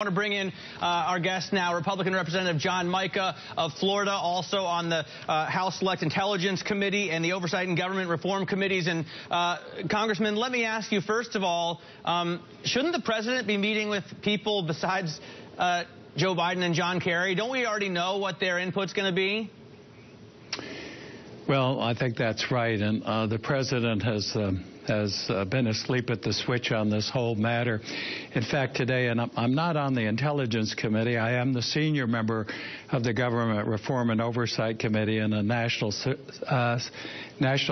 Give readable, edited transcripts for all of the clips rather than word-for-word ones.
I want to bring in our guest now, Republican Representative John Mica of Florida, also on the House Select Intelligence Committee and the Oversight and Government Reform Committees. And Congressman, let me ask you, first of all, shouldn't the president be meeting with people besides Joe Biden and John Kerry? Don't we already know what their input's going to be? Well, I think that's right, and the president has been asleep at the switch on this whole matter. In fact, today, and I'm not on the Intelligence Committee, I am the senior member of the Government Reform and Oversight Committee and the National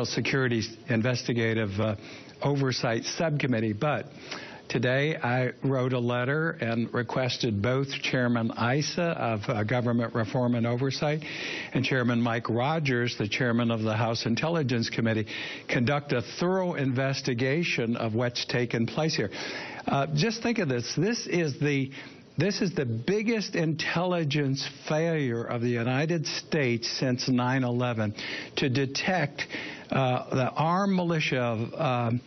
Security Investigative Oversight Subcommittee, but today, I wrote a letter and requested both Chairman Issa of Government Reform and Oversight and Chairman Mike Rogers, the chairman of the House Intelligence Committee, conduct a thorough investigation of what's taken place here. Just think of this. This is the biggest intelligence failure of the United States since 9/11 to detect the armed militia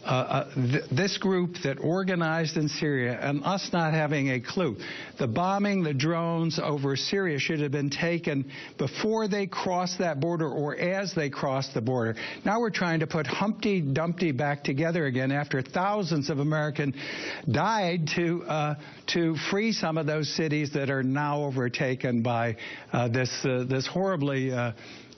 of this group that organized in Syria, and us not having a clue. The bombing, the drones over Syria should have been taken before they crossed that border or as they crossed the border. Now we're trying to put Humpty Dumpty back together again after thousands of Americans died to free some of those cities that are now overtaken by this horribly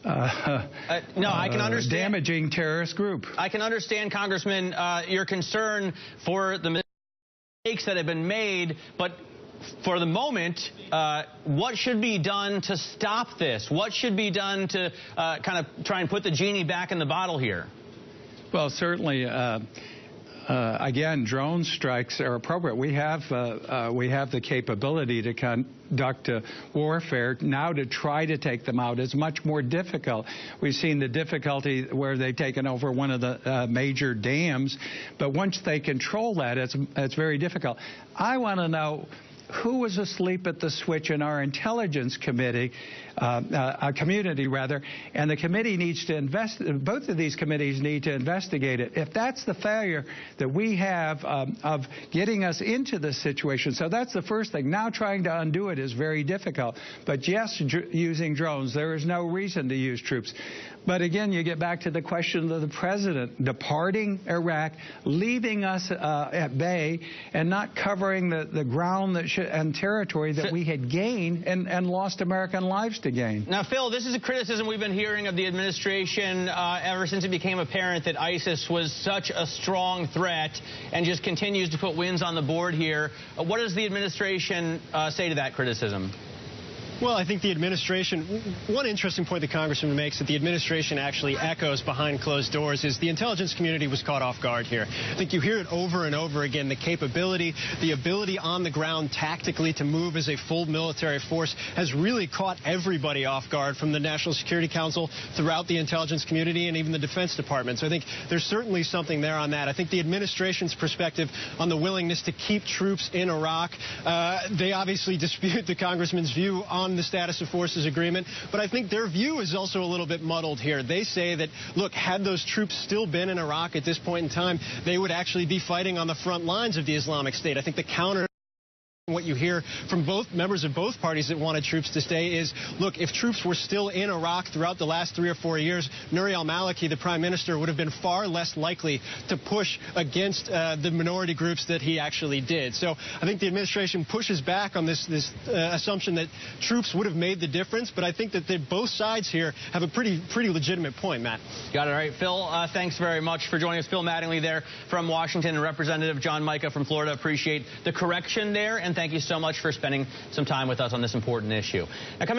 no, I can understand. Damaging terrorist group. I can understand, Congressman, your concern for the mistakes that have been made, but for the moment, what should be done to stop this? What should be done to kind of try and put the genie back in the bottle here? Well, certainly, again, drone strikes are appropriate. We have the capability to conduct warfare. Now to try to take them out is much more difficult. We've seen the difficulty where they've taken over one of the major dams, but once they control that, it's very difficult. I want to know who was asleep at the switch in our Intelligence Committee, community rather, and the committee needs to both of these committees need to investigate it. If that's the failure that we have of getting us into this situation, so that's the first thing. Now trying to undo it is very difficult. But yes, using drones, there is no reason to use troops. But again, you get back to the question of the president departing Iraq, leaving us at bay, and not covering the ground that and territory that we had gained and lost American lives to gain. Now, Phil, this is a criticism we've been hearing of the administration ever since it became apparent that ISIS was such a strong threat and just continues to put wins on the board here. What does the administration say to that criticism? Well, I think the administration, one interesting point the Congressman makes that the administration actually echoes behind closed doors is the intelligence community was caught off guard here. I think you hear it over and over again, the capability, the ability on the ground tactically to move as a full military force has really caught everybody off guard, from the National Security Council throughout the intelligence community and even the Defense Department. So I think there's certainly something there on that. I think the administration's perspective on the willingness to keep troops in Iraq, they obviously dispute the Congressman's view on the status of forces agreement, but I think their view is also a little bit muddled here. They say that, look, had those troops still been in Iraq at this point in time, they would actually be fighting on the front lines of the Islamic State. I think the counter what you hear from both members of both parties that wanted troops to stay is, look, if troops were still in Iraq throughout the last 3 or 4 years, Nouri al-Maliki, the prime minister, would have been far less likely to push against the minority groups that he actually did. So I think the administration pushes back on this assumption that troops would have made the difference, but I think that both sides here have a pretty legitimate point, Matt. Got it. All right, Phil, thanks very much for joining us. Phil Mattingly there from Washington and Representative John Mica from Florida. Appreciate the correction there, and thank you so much for spending some time with us on this important issue. Now, coming up